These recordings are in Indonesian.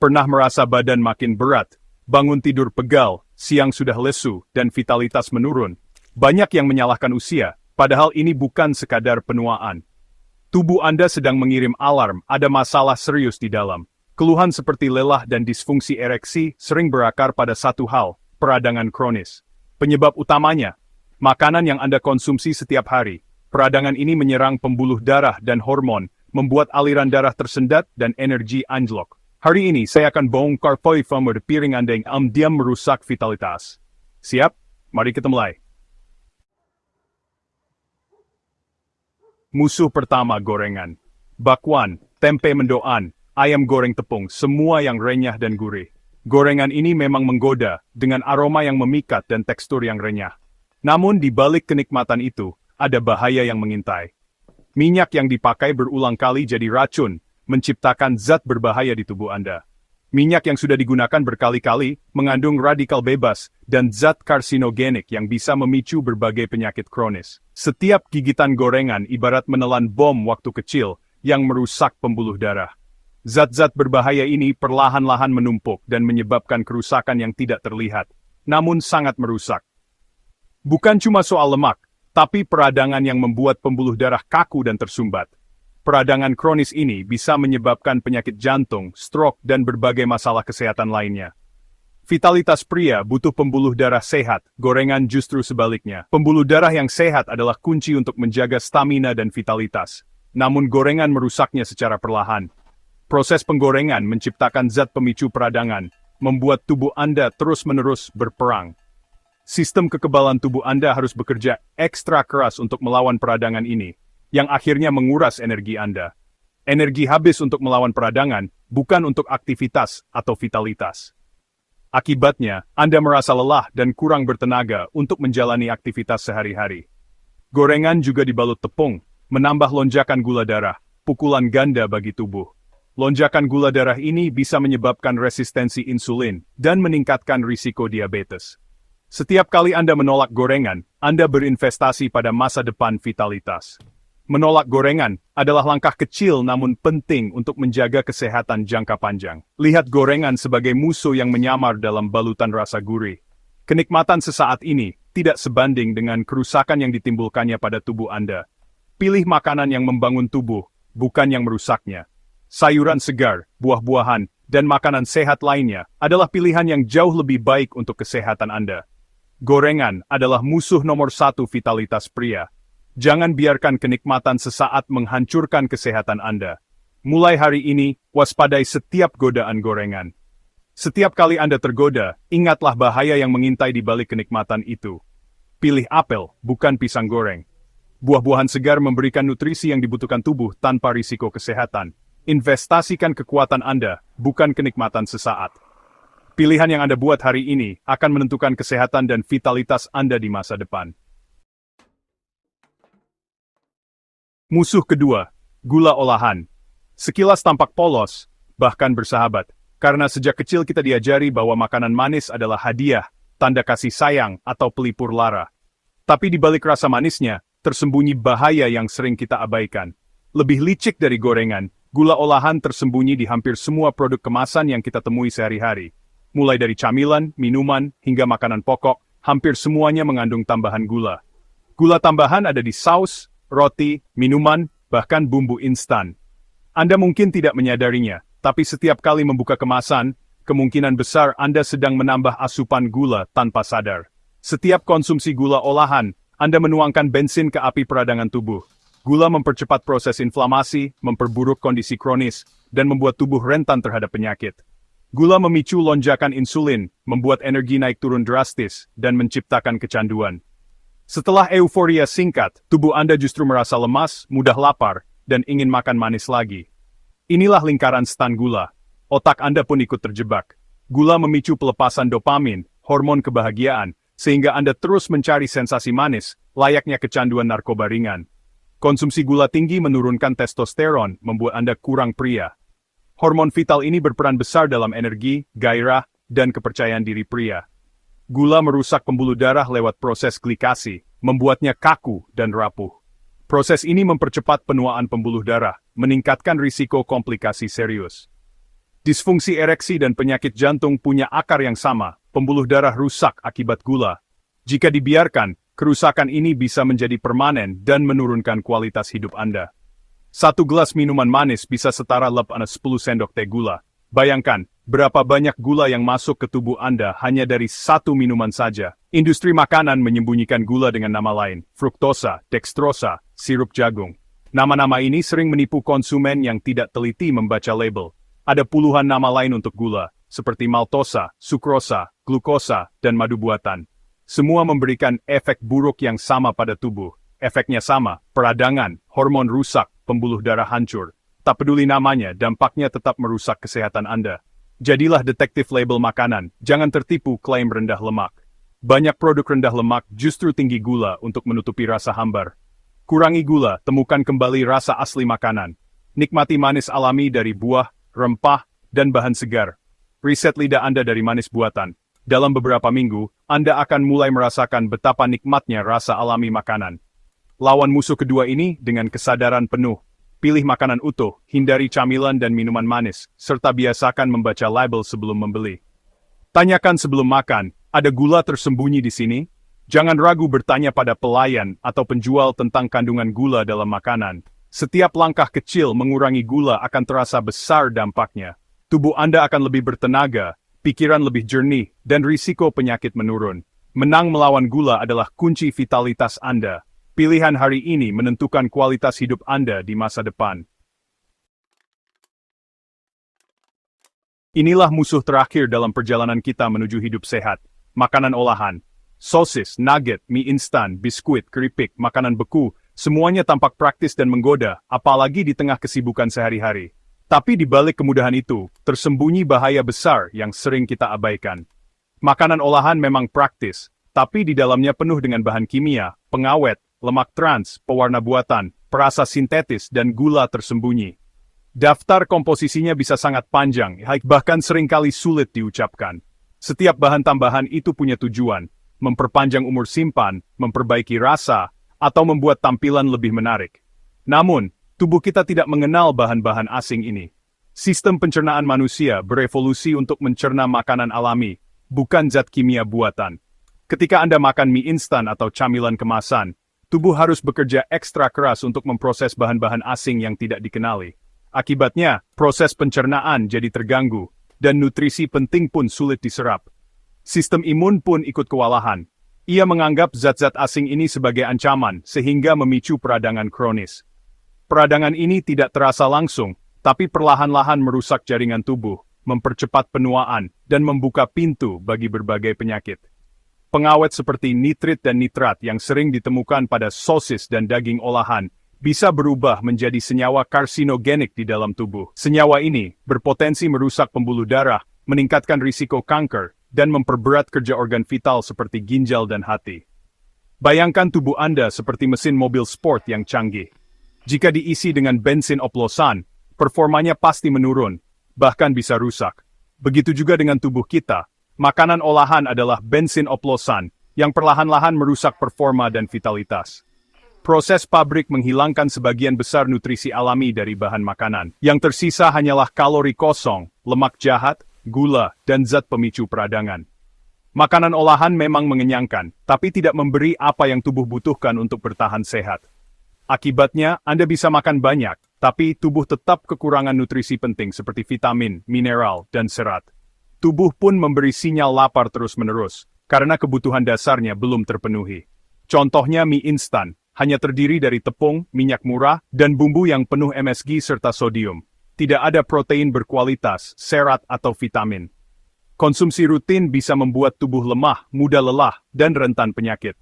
Pernah merasa badan makin berat, bangun tidur pegal, siang sudah lesu, dan vitalitas menurun? Banyak yang menyalahkan usia, padahal ini bukan sekadar penuaan. Tubuh Anda sedang mengirim alarm, ada masalah serius di dalam. Keluhan seperti lelah dan disfungsi ereksi sering berakar pada satu hal, peradangan kronis. Penyebab utamanya, makanan yang Anda konsumsi setiap hari. Peradangan ini menyerang pembuluh darah dan hormon, membuat aliran darah tersendat dan energi anjlok. Hari ini saya akan bongkar poin-poin di piring Anda yang diam merusak vitalitas. Siap? Mari kita mulai. Musuh pertama gorengan. Bakwan, tempe mendoan, ayam goreng tepung, semua yang renyah dan gurih. Gorengan ini memang menggoda, dengan aroma yang memikat dan tekstur yang renyah. Namun di balik kenikmatan itu, ada bahaya yang mengintai. Minyak yang dipakai berulang kali jadi racun, menciptakan zat berbahaya di tubuh Anda. Minyak yang sudah digunakan berkali-kali mengandung radikal bebas dan zat karsinogenik yang bisa memicu berbagai penyakit kronis. Setiap gigitan gorengan ibarat menelan bom waktu kecil yang merusak pembuluh darah. Zat-zat berbahaya ini perlahan-lahan menumpuk dan menyebabkan kerusakan yang tidak terlihat, namun sangat merusak. Bukan cuma soal lemak, tapi peradangan yang membuat pembuluh darah kaku dan tersumbat. Peradangan kronis ini bisa menyebabkan penyakit jantung, stroke, dan berbagai masalah kesehatan lainnya. Vitalitas pria butuh pembuluh darah sehat, gorengan justru sebaliknya. Pembuluh darah yang sehat adalah kunci untuk menjaga stamina dan vitalitas. Namun gorengan merusaknya secara perlahan. Proses penggorengan menciptakan zat pemicu peradangan, membuat tubuh Anda terus-menerus berperang. Sistem kekebalan tubuh Anda harus bekerja ekstra keras untuk melawan peradangan ini, yang akhirnya menguras energi Anda. Energi habis untuk melawan peradangan, bukan untuk aktivitas atau vitalitas. Akibatnya, Anda merasa lelah dan kurang bertenaga untuk menjalani aktivitas sehari-hari. Gorengan juga dibalut tepung, menambah lonjakan gula darah, pukulan ganda bagi tubuh. Lonjakan gula darah ini bisa menyebabkan resistensi insulin dan meningkatkan risiko diabetes. Setiap kali Anda menolak gorengan, Anda berinvestasi pada masa depan vitalitas. Menolak gorengan adalah langkah kecil namun penting untuk menjaga kesehatan jangka panjang. Lihat gorengan sebagai musuh yang menyamar dalam balutan rasa gurih. Kenikmatan sesaat ini tidak sebanding dengan kerusakan yang ditimbulkannya pada tubuh Anda. Pilih makanan yang membangun tubuh, bukan yang merusaknya. Sayuran segar, buah-buahan, dan makanan sehat lainnya adalah pilihan yang jauh lebih baik untuk kesehatan Anda. Gorengan adalah musuh nomor satu vitalitas pria. Jangan biarkan kenikmatan sesaat menghancurkan kesehatan Anda. Mulai hari ini, waspadai setiap godaan gorengan. Setiap kali Anda tergoda, ingatlah bahaya yang mengintai di balik kenikmatan itu. Pilih apel, bukan pisang goreng. Buah-buahan segar memberikan nutrisi yang dibutuhkan tubuh tanpa risiko kesehatan. Investasikan kekuatan Anda, bukan kenikmatan sesaat. Pilihan yang Anda buat hari ini akan menentukan kesehatan dan vitalitas Anda di masa depan. Musuh kedua, gula olahan. Sekilas tampak polos, bahkan bersahabat, karena sejak kecil kita diajari bahwa makanan manis adalah hadiah, tanda kasih sayang, atau pelipur lara. Tapi di balik rasa manisnya, tersembunyi bahaya yang sering kita abaikan. Lebih licik dari gorengan, gula olahan tersembunyi di hampir semua produk kemasan yang kita temui sehari-hari. Mulai dari camilan, minuman, hingga makanan pokok, hampir semuanya mengandung tambahan gula. Gula tambahan ada di saus, roti, minuman, bahkan bumbu instan. Anda mungkin tidak menyadarinya, tapi setiap kali membuka kemasan, kemungkinan besar Anda sedang menambah asupan gula tanpa sadar. Setiap konsumsi gula olahan, Anda menuangkan bensin ke api peradangan tubuh. Gula mempercepat proses inflamasi, memperburuk kondisi kronis, dan membuat tubuh rentan terhadap penyakit. Gula memicu lonjakan insulin, membuat energi naik turun drastis, dan menciptakan kecanduan. Setelah euforia singkat, tubuh Anda justru merasa lemas, mudah lapar, dan ingin makan manis lagi. Inilah lingkaran stan gula. Otak Anda pun ikut terjebak. Gula memicu pelepasan dopamin, hormon kebahagiaan, sehingga Anda terus mencari sensasi manis, layaknya kecanduan narkoba ringan. Konsumsi gula tinggi menurunkan testosteron, membuat Anda kurang pria. Hormon vital ini berperan besar dalam energi, gairah, dan kepercayaan diri pria. Gula merusak pembuluh darah lewat proses glikasi, membuatnya kaku dan rapuh. Proses ini mempercepat penuaan pembuluh darah, meningkatkan risiko komplikasi serius. Disfungsi ereksi dan penyakit jantung punya akar yang sama, pembuluh darah rusak akibat gula. Jika dibiarkan, kerusakan ini bisa menjadi permanen dan menurunkan kualitas hidup Anda. Satu gelas minuman manis bisa setara 10 sendok teh gula. Bayangkan, berapa banyak gula yang masuk ke tubuh Anda hanya dari satu minuman saja. Industri makanan menyembunyikan gula dengan nama lain, fruktosa, dextrosa, sirup jagung. Nama-nama ini sering menipu konsumen yang tidak teliti membaca label. Ada puluhan nama lain untuk gula, seperti maltosa, sukrosa, glukosa, dan madu buatan. Semua memberikan efek buruk yang sama pada tubuh. Efeknya sama, peradangan, hormon rusak, pembuluh darah hancur. Tak peduli namanya, dampaknya tetap merusak kesehatan Anda. Jadilah detektif label makanan, jangan tertipu klaim rendah lemak. Banyak produk rendah lemak justru tinggi gula untuk menutupi rasa hambar. Kurangi gula, temukan kembali rasa asli makanan. Nikmati manis alami dari buah, rempah, dan bahan segar. Riset lidah Anda dari manis buatan. Dalam beberapa minggu, Anda akan mulai merasakan betapa nikmatnya rasa alami makanan. Lawan musuh kedua ini dengan kesadaran penuh. Pilih makanan utuh, hindari camilan dan minuman manis, serta biasakan membaca label sebelum membeli. Tanyakan sebelum makan, ada gula tersembunyi di sini? Jangan ragu bertanya pada pelayan atau penjual tentang kandungan gula dalam makanan. Setiap langkah kecil mengurangi gula akan terasa besar dampaknya. Tubuh Anda akan lebih bertenaga, pikiran lebih jernih, dan risiko penyakit menurun. Menang melawan gula adalah kunci vitalitas Anda. Pilihan hari ini menentukan kualitas hidup Anda di masa depan. Inilah musuh terakhir dalam perjalanan kita menuju hidup sehat. Makanan olahan. Sosis, nugget, mie instan, biskuit, keripik, makanan beku, semuanya tampak praktis dan menggoda, apalagi di tengah kesibukan sehari-hari. Tapi di balik kemudahan itu, tersembunyi bahaya besar yang sering kita abaikan. Makanan olahan memang praktis, tapi di dalamnya penuh dengan bahan kimia, pengawet, lemak trans, pewarna buatan, perasa sintetis, dan gula tersembunyi. Daftar komposisinya bisa sangat panjang, bahkan seringkali sulit diucapkan. Setiap bahan tambahan itu punya tujuan, memperpanjang umur simpan, memperbaiki rasa, atau membuat tampilan lebih menarik. Namun, tubuh kita tidak mengenal bahan-bahan asing ini. Sistem pencernaan manusia berevolusi untuk mencerna makanan alami, bukan zat kimia buatan. Ketika Anda makan mie instan atau camilan kemasan, tubuh harus bekerja ekstra keras untuk memproses bahan-bahan asing yang tidak dikenali. Akibatnya, proses pencernaan jadi terganggu, dan nutrisi penting pun sulit diserap. Sistem imun pun ikut kewalahan. Ia menganggap zat-zat asing ini sebagai ancaman, sehingga memicu peradangan kronis. Peradangan ini tidak terasa langsung, tapi perlahan-lahan merusak jaringan tubuh, mempercepat penuaan, dan membuka pintu bagi berbagai penyakit. Pengawet seperti nitrit dan nitrat yang sering ditemukan pada sosis dan daging olahan bisa berubah menjadi senyawa karsinogenik di dalam tubuh. Senyawa ini berpotensi merusak pembuluh darah, meningkatkan risiko kanker, dan memperberat kerja organ vital seperti ginjal dan hati. Bayangkan tubuh Anda seperti mesin mobil sport yang canggih. Jika diisi dengan bensin oplosan, performanya pasti menurun, bahkan bisa rusak. Begitu juga dengan tubuh kita. Makanan olahan adalah bensin oplosan yang perlahan-lahan merusak performa dan vitalitas. Proses pabrik menghilangkan sebagian besar nutrisi alami dari bahan makanan. Yang tersisa hanyalah kalori kosong, lemak jahat, gula, dan zat pemicu peradangan. Makanan olahan memang mengenyangkan, tapi tidak memberi apa yang tubuh butuhkan untuk bertahan sehat. Akibatnya, Anda bisa makan banyak, tapi tubuh tetap kekurangan nutrisi penting seperti vitamin, mineral, dan serat. Tubuh pun memberi sinyal lapar terus-menerus, karena kebutuhan dasarnya belum terpenuhi. Contohnya mie instan, hanya terdiri dari tepung, minyak murah, dan bumbu yang penuh MSG serta sodium. Tidak ada protein berkualitas, serat, atau vitamin. Konsumsi rutin bisa membuat tubuh lemah, mudah lelah, dan rentan penyakit.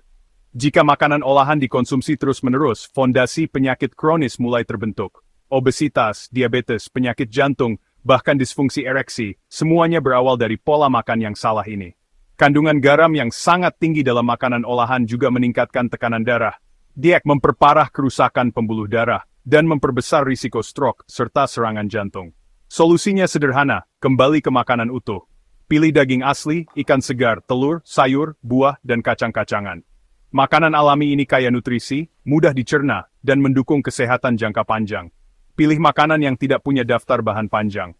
Jika makanan olahan dikonsumsi terus-menerus, fondasi penyakit kronis mulai terbentuk. Obesitas, diabetes, penyakit jantung, bahkan disfungsi ereksi, semuanya berawal dari pola makan yang salah ini. Kandungan garam yang sangat tinggi dalam makanan olahan juga meningkatkan tekanan darah. Dia memperparah kerusakan pembuluh darah, dan memperbesar risiko stroke serta serangan jantung. Solusinya sederhana, kembali ke makanan utuh. Pilih daging asli, ikan segar, telur, sayur, buah, dan kacang-kacangan. Makanan alami ini kaya nutrisi, mudah dicerna, dan mendukung kesehatan jangka panjang. Pilih makanan yang tidak punya daftar bahan panjang.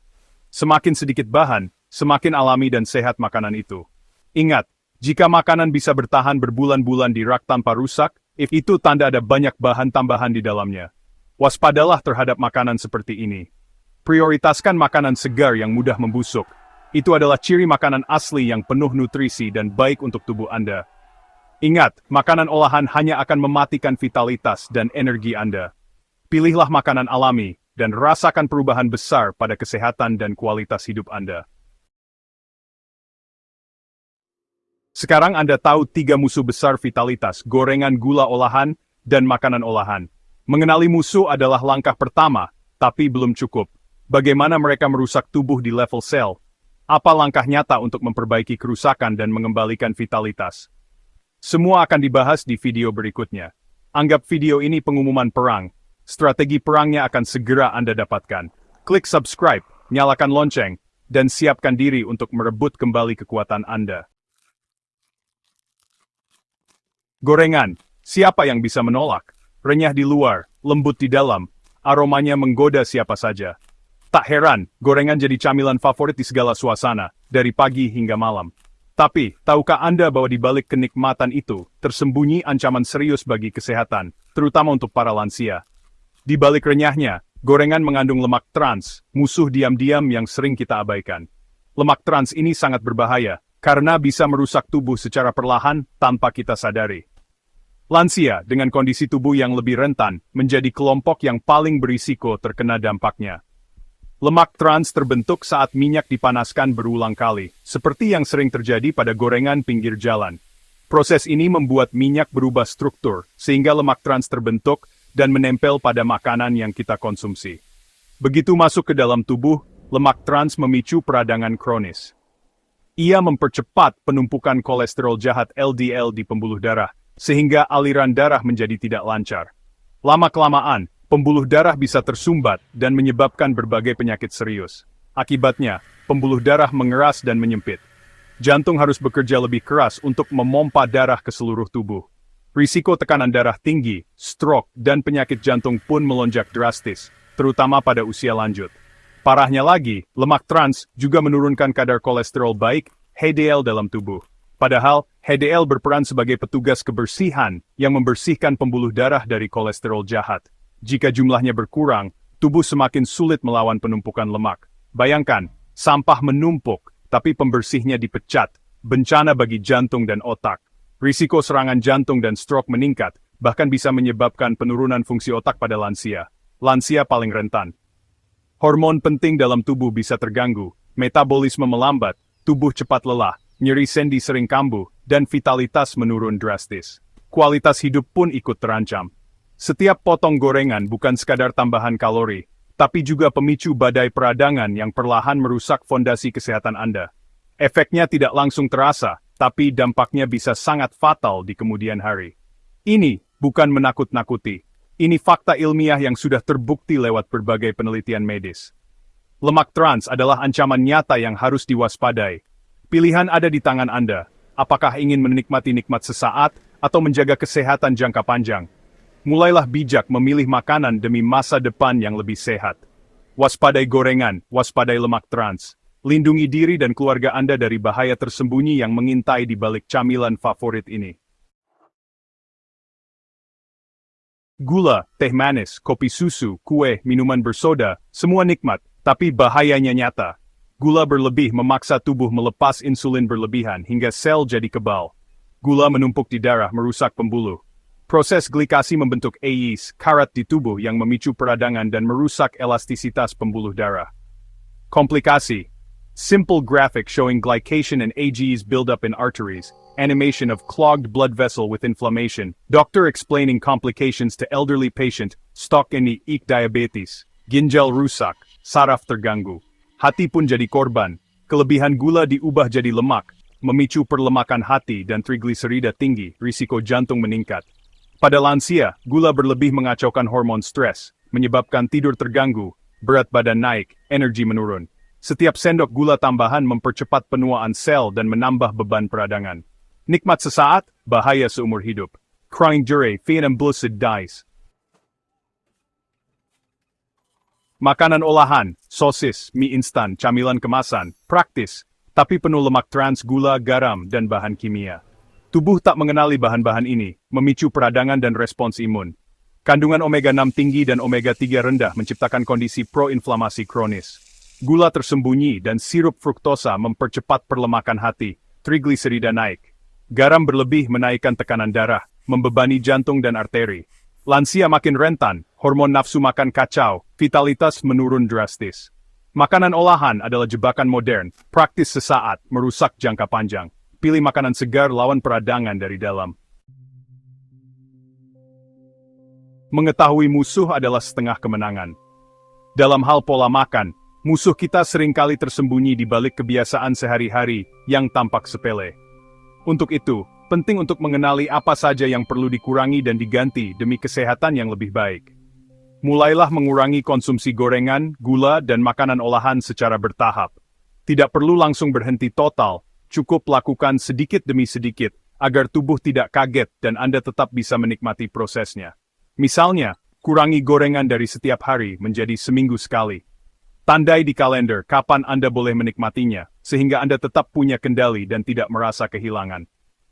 Semakin sedikit bahan, semakin alami dan sehat makanan itu. Ingat, jika makanan bisa bertahan berbulan-bulan di rak tanpa rusak, itu tanda ada banyak bahan tambahan di dalamnya. Waspadalah terhadap makanan seperti ini. Prioritaskan makanan segar yang mudah membusuk. Itu adalah ciri makanan asli yang penuh nutrisi dan baik untuk tubuh Anda. Ingat, makanan olahan hanya akan mematikan vitalitas dan energi Anda. Pilihlah makanan alami, dan rasakan perubahan besar pada kesehatan dan kualitas hidup Anda. Sekarang Anda tahu 3 musuh besar vitalitas: gorengan, gula olahan, dan makanan olahan. Mengenali musuh adalah langkah pertama, tapi belum cukup. Bagaimana mereka merusak tubuh di level sel? Apa langkah nyata untuk memperbaiki kerusakan dan mengembalikan vitalitas? Semua akan dibahas di video berikutnya. Anggap video ini pengumuman perang. Strategi perangnya akan segera Anda dapatkan. Klik subscribe, nyalakan lonceng, dan siapkan diri untuk merebut kembali kekuatan Anda. Gorengan, siapa yang bisa menolak? Renyah di luar, lembut di dalam, aromanya menggoda siapa saja. Tak heran, gorengan jadi camilan favorit di segala suasana, dari pagi hingga malam. Tapi, tahukah Anda bahwa di balik kenikmatan itu, tersembunyi ancaman serius bagi kesehatan, terutama untuk para lansia? Di balik renyahnya, gorengan mengandung lemak trans, musuh diam-diam yang sering kita abaikan. Lemak trans ini sangat berbahaya, karena bisa merusak tubuh secara perlahan tanpa kita sadari. Lansia, dengan kondisi tubuh yang lebih rentan, menjadi kelompok yang paling berisiko terkena dampaknya. Lemak trans terbentuk saat minyak dipanaskan berulang kali, seperti yang sering terjadi pada gorengan pinggir jalan. Proses ini membuat minyak berubah struktur, sehingga lemak trans terbentuk dan menempel pada makanan yang kita konsumsi. Begitu masuk ke dalam tubuh, lemak trans memicu peradangan kronis. Ia mempercepat penumpukan kolesterol jahat LDL di pembuluh darah, sehingga aliran darah menjadi tidak lancar. Lama-kelamaan, pembuluh darah bisa tersumbat dan menyebabkan berbagai penyakit serius. Akibatnya, pembuluh darah mengeras dan menyempit. Jantung harus bekerja lebih keras untuk memompa darah ke seluruh tubuh. Risiko tekanan darah tinggi, stroke, dan penyakit jantung pun melonjak drastis, terutama pada usia lanjut. Parahnya lagi, lemak trans juga menurunkan kadar kolesterol baik, HDL dalam tubuh. Padahal, HDL berperan sebagai petugas kebersihan yang membersihkan pembuluh darah dari kolesterol jahat. Jika jumlahnya berkurang, tubuh semakin sulit melawan penumpukan lemak. Bayangkan, sampah menumpuk, tapi pembersihnya dipecat, bencana bagi jantung dan otak. Risiko serangan jantung dan stroke meningkat, bahkan bisa menyebabkan penurunan fungsi otak pada lansia. Lansia paling rentan. Hormon penting dalam tubuh bisa terganggu, metabolisme melambat, tubuh cepat lelah, nyeri sendi sering kambuh, dan vitalitas menurun drastis. Kualitas hidup pun ikut terancam. Setiap potong gorengan bukan sekadar tambahan kalori, tapi juga pemicu badai peradangan yang perlahan merusak fondasi kesehatan Anda. Efeknya tidak langsung terasa, tapi dampaknya bisa sangat fatal di kemudian hari. Ini bukan menakut-nakuti. Ini fakta ilmiah yang sudah terbukti lewat berbagai penelitian medis. Lemak trans adalah ancaman nyata yang harus diwaspadai. Pilihan ada di tangan Anda. Apakah ingin menikmati nikmat sesaat atau menjaga kesehatan jangka panjang? Mulailah bijak memilih makanan demi masa depan yang lebih sehat. Waspadai gorengan, waspadai lemak trans. Lindungi diri dan keluarga Anda dari bahaya tersembunyi yang mengintai di balik camilan favorit ini. Gula, teh manis, kopi susu, kue, minuman bersoda, semua nikmat, tapi bahayanya nyata. Gula berlebih memaksa tubuh melepas insulin berlebihan hingga sel jadi kebal. Gula menumpuk di darah merusak pembuluh. Proses glikasi membentuk AIS, karat di tubuh yang memicu peradangan dan merusak elastisitas pembuluh darah. Komplikasi. Simple graphic showing glycation and AGEs buildup in arteries, animation of clogged blood vessel with inflammation, doctor explaining complications to elderly patient, stok ini ik diabetes, ginjal rusak, saraf terganggu. Hati pun jadi korban, kelebihan gula diubah jadi lemak, memicu perlemakan hati dan trigliserida tinggi, risiko jantung meningkat. Pada lansia, gula berlebih mengacaukan hormon stres, menyebabkan tidur terganggu, berat badan naik, energi menurun. Setiap sendok gula tambahan mempercepat penuaan sel dan menambah beban peradangan. Nikmat sesaat, bahaya seumur hidup. Crying dure, fian blessed dies. Makanan olahan, sosis, mie instan, camilan kemasan, praktis, tapi penuh lemak trans, gula, garam, dan bahan kimia. Tubuh tak mengenali bahan-bahan ini, memicu peradangan dan respons imun. Kandungan omega-6 tinggi dan omega-3 rendah menciptakan kondisi proinflamasi kronis. Gula tersembunyi dan sirup fruktosa mempercepat perlemakan hati, trigliserida naik. Garam berlebih menaikkan tekanan darah, membebani jantung dan arteri. Lansia makin rentan, hormon nafsu makan kacau, vitalitas menurun drastis. Makanan olahan adalah jebakan modern, praktis sesaat, merusak jangka panjang. Pilih makanan segar lawan peradangan dari dalam. Mengetahui musuh adalah setengah kemenangan. Dalam hal pola makan, musuh kita seringkali tersembunyi di balik kebiasaan sehari-hari yang tampak sepele. Untuk itu, penting untuk mengenali apa saja yang perlu dikurangi dan diganti demi kesehatan yang lebih baik. Mulailah mengurangi konsumsi gorengan, gula, dan makanan olahan secara bertahap. Tidak perlu langsung berhenti total, cukup lakukan sedikit demi sedikit, agar tubuh tidak kaget dan Anda tetap bisa menikmati prosesnya. Misalnya, kurangi gorengan dari setiap hari menjadi seminggu sekali. Tandai di kalender kapan Anda boleh menikmatinya, sehingga Anda tetap punya kendali dan tidak merasa kehilangan.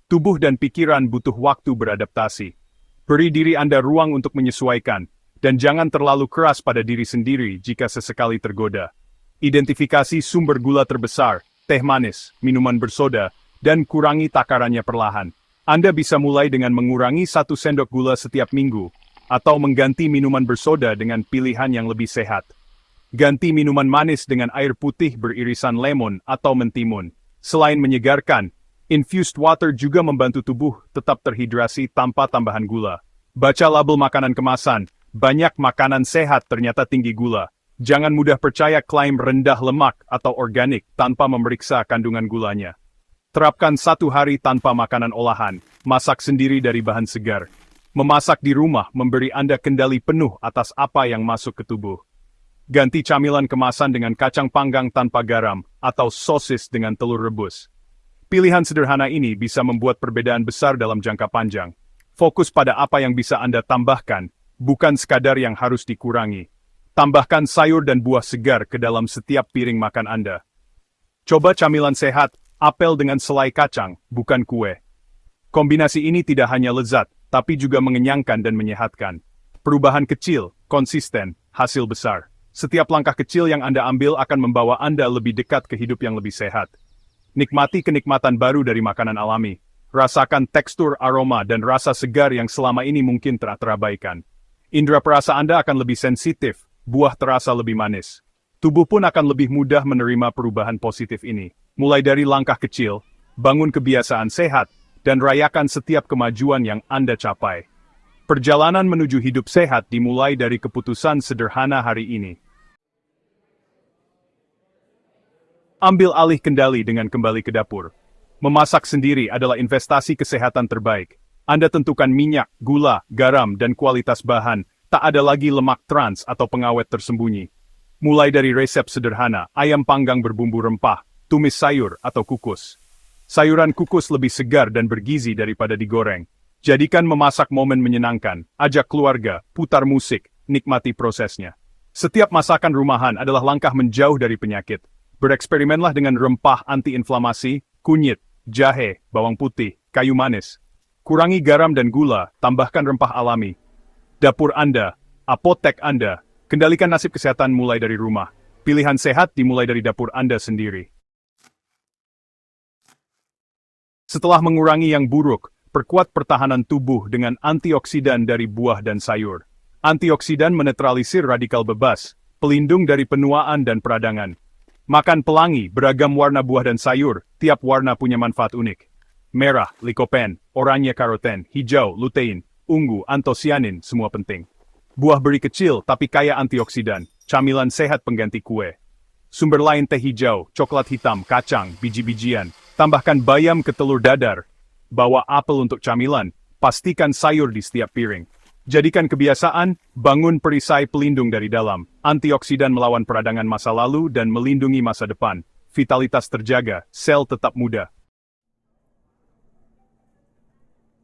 Tubuh dan pikiran butuh waktu beradaptasi. Beri diri Anda ruang untuk menyesuaikan, dan jangan terlalu keras pada diri sendiri jika sesekali tergoda. Identifikasi sumber gula terbesar, teh manis, minuman bersoda, dan kurangi takarannya perlahan. Anda bisa mulai dengan mengurangi 1 sendok gula setiap minggu, atau mengganti minuman bersoda dengan pilihan yang lebih sehat. Ganti minuman manis dengan air putih beririsan lemon atau mentimun. Selain menyegarkan, infused water juga membantu tubuh tetap terhidrasi tanpa tambahan gula. Baca label makanan kemasan, banyak makanan sehat ternyata tinggi gula. Jangan mudah percaya klaim rendah lemak atau organik tanpa memeriksa kandungan gulanya. Terapkan 1 hari tanpa makanan olahan, masak sendiri dari bahan segar. Memasak di rumah memberi Anda kendali penuh atas apa yang masuk ke tubuh. Ganti camilan kemasan dengan kacang panggang tanpa garam, atau sosis dengan telur rebus. Pilihan sederhana ini bisa membuat perbedaan besar dalam jangka panjang. Fokus pada apa yang bisa Anda tambahkan, bukan sekadar yang harus dikurangi. Tambahkan sayur dan buah segar ke dalam setiap piring makan Anda. Coba camilan sehat, apel dengan selai kacang, bukan kue. Kombinasi ini tidak hanya lezat, tapi juga mengenyangkan dan menyehatkan. Perubahan kecil, konsisten, hasil besar. Setiap langkah kecil yang Anda ambil akan membawa Anda lebih dekat ke hidup yang lebih sehat. Nikmati kenikmatan baru dari makanan alami. Rasakan tekstur, aroma, dan rasa segar yang selama ini mungkin telah terabaikan. Indera perasa Anda akan lebih sensitif, buah terasa lebih manis. Tubuh pun akan lebih mudah menerima perubahan positif ini. Mulai dari langkah kecil, bangun kebiasaan sehat, dan rayakan setiap kemajuan yang Anda capai. Perjalanan menuju hidup sehat dimulai dari keputusan sederhana hari ini. Ambil alih kendali dengan kembali ke dapur. Memasak sendiri adalah investasi kesehatan terbaik. Anda tentukan minyak, gula, garam, dan kualitas bahan, tak ada lagi lemak trans atau pengawet tersembunyi. Mulai dari resep sederhana, ayam panggang berbumbu rempah, tumis sayur, atau kukus. Sayuran kukus lebih segar dan bergizi daripada digoreng. Jadikan memasak momen menyenangkan, ajak keluarga, putar musik, nikmati prosesnya. Setiap masakan rumahan adalah langkah menjauh dari penyakit. Bereksperimenlah dengan rempah anti-inflamasi, kunyit, jahe, bawang putih, kayu manis. Kurangi garam dan gula, tambahkan rempah alami. Dapur Anda, apotek Anda, kendalikan nasib kesehatan mulai dari rumah. Pilihan sehat dimulai dari dapur Anda sendiri. Setelah mengurangi yang buruk, perkuat pertahanan tubuh dengan antioksidan dari buah dan sayur. Antioksidan menetralisir radikal bebas, pelindung dari penuaan dan peradangan. Makan pelangi, beragam warna buah dan sayur, tiap warna punya manfaat unik. Merah, likopen, oranye karoten, hijau, lutein, ungu, antosianin, semua penting. Buah beri kecil tapi kaya antioksidan, camilan sehat pengganti kue. Sumber lain teh hijau, coklat hitam, kacang, biji-bijian. Tambahkan bayam ke telur dadar. Bawa apel untuk camilan, pastikan sayur di setiap piring. Jadikan kebiasaan, bangun perisai pelindung dari dalam, antioksidan melawan peradangan masa lalu dan melindungi masa depan. Vitalitas terjaga, sel tetap muda.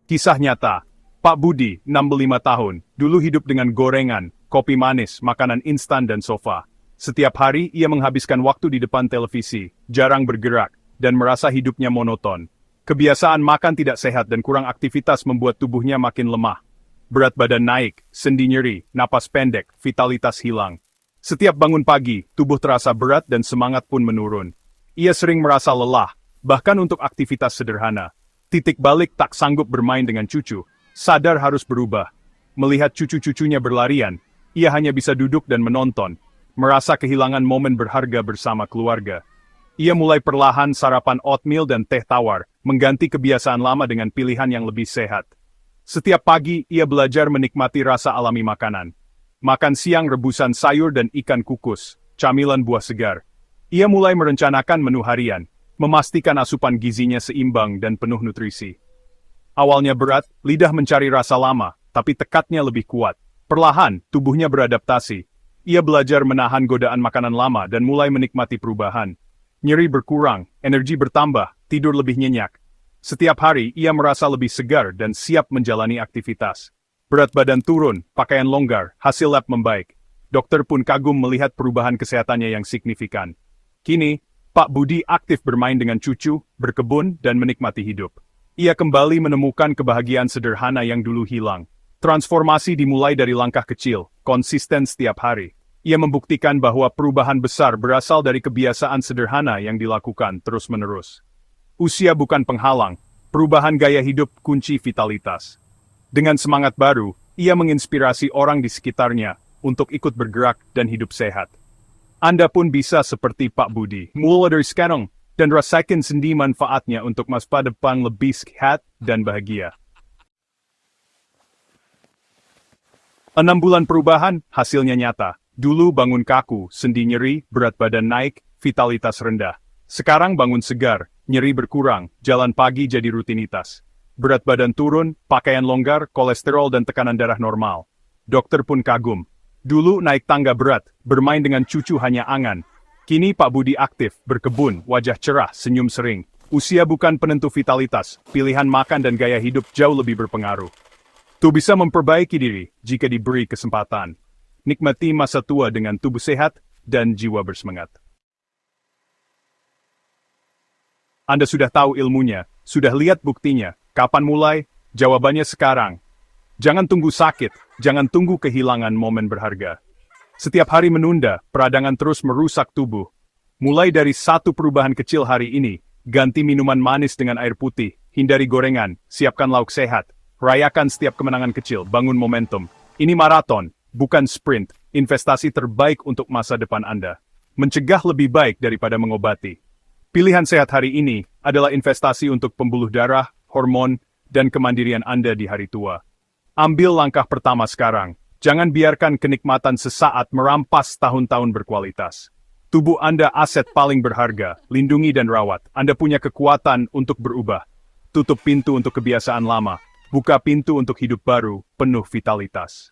Kisah nyata, Pak Budi, 65 tahun, dulu hidup dengan gorengan, kopi manis, makanan instan dan sofa. Setiap hari ia menghabiskan waktu di depan televisi, jarang bergerak, dan merasa hidupnya monoton. Kebiasaan makan tidak sehat dan kurang aktivitas membuat tubuhnya makin lemah. Berat badan naik, sendi nyeri, napas pendek, vitalitas hilang. Setiap bangun pagi, tubuh terasa berat dan semangat pun menurun. Ia sering merasa lelah, bahkan untuk aktivitas sederhana. Titik balik tak sanggup bermain dengan cucu, sadar harus berubah. Melihat cucu-cucunya berlarian, ia hanya bisa duduk dan menonton, merasa kehilangan momen berharga bersama keluarga. Ia mulai perlahan sarapan oatmeal dan teh tawar, mengganti kebiasaan lama dengan pilihan yang lebih sehat. Setiap pagi, ia belajar menikmati rasa alami makanan. Makan siang rebusan sayur dan ikan kukus, camilan buah segar. Ia mulai merencanakan menu harian, memastikan asupan gizinya seimbang dan penuh nutrisi. Awalnya berat, lidah mencari rasa lama, tapi tekadnya lebih kuat. Perlahan, tubuhnya beradaptasi. Ia belajar menahan godaan makanan lama dan mulai menikmati perubahan. Nyeri berkurang, energi bertambah, tidur lebih nyenyak. Setiap hari, ia merasa lebih segar dan siap menjalani aktivitas. Berat badan turun, pakaian longgar, hasil lab membaik. Dokter pun kagum melihat perubahan kesehatannya yang signifikan. Kini, Pak Budi aktif bermain dengan cucu, berkebun, dan menikmati hidup. Ia kembali menemukan kebahagiaan sederhana yang dulu hilang. Transformasi dimulai dari langkah kecil, konsisten setiap hari. Ia membuktikan bahwa perubahan besar berasal dari kebiasaan sederhana yang dilakukan terus-menerus. Usia bukan penghalang, perubahan gaya hidup kunci vitalitas. Dengan semangat baru, ia menginspirasi orang di sekitarnya untuk ikut bergerak dan hidup sehat. Anda pun bisa seperti Pak Budi, mulai dari sekarang, dan rasakan sendiri manfaatnya untuk masa depan lebih sehat dan bahagia. 6 bulan perubahan, hasilnya nyata. Dulu bangun kaku, sendi nyeri, berat badan naik, vitalitas rendah. Sekarang bangun segar, nyeri berkurang, jalan pagi jadi rutinitas. Berat badan turun, pakaian longgar, kolesterol dan tekanan darah normal. Dokter pun kagum. Dulu naik tangga berat, bermain dengan cucu hanya angan. Kini Pak Budi aktif, berkebun, wajah cerah, senyum sering. Usia bukan penentu vitalitas, pilihan makan dan gaya hidup jauh lebih berpengaruh. Tuh bisa memperbaiki diri jika diberi kesempatan. Nikmati masa tua dengan tubuh sehat dan jiwa bersemangat. Anda sudah tahu ilmunya, sudah lihat buktinya. Kapan mulai? Jawabannya sekarang. Jangan tunggu sakit, jangan tunggu kehilangan momen berharga. Setiap hari menunda, peradangan terus merusak tubuh. Mulai dari satu perubahan kecil hari ini, ganti minuman manis dengan air putih, hindari gorengan, siapkan lauk sehat, rayakan setiap kemenangan kecil, bangun momentum. Ini maraton. Bukan sprint, investasi terbaik untuk masa depan Anda. Mencegah lebih baik daripada mengobati. Pilihan sehat hari ini adalah investasi untuk pembuluh darah, hormon, dan kemandirian Anda di hari tua. Ambil langkah pertama sekarang. Jangan biarkan kenikmatan sesaat merampas tahun-tahun berkualitas. Tubuh Anda aset paling berharga, lindungi dan rawat. Anda punya kekuatan untuk berubah. Tutup pintu untuk kebiasaan lama. Buka pintu untuk hidup baru, penuh vitalitas.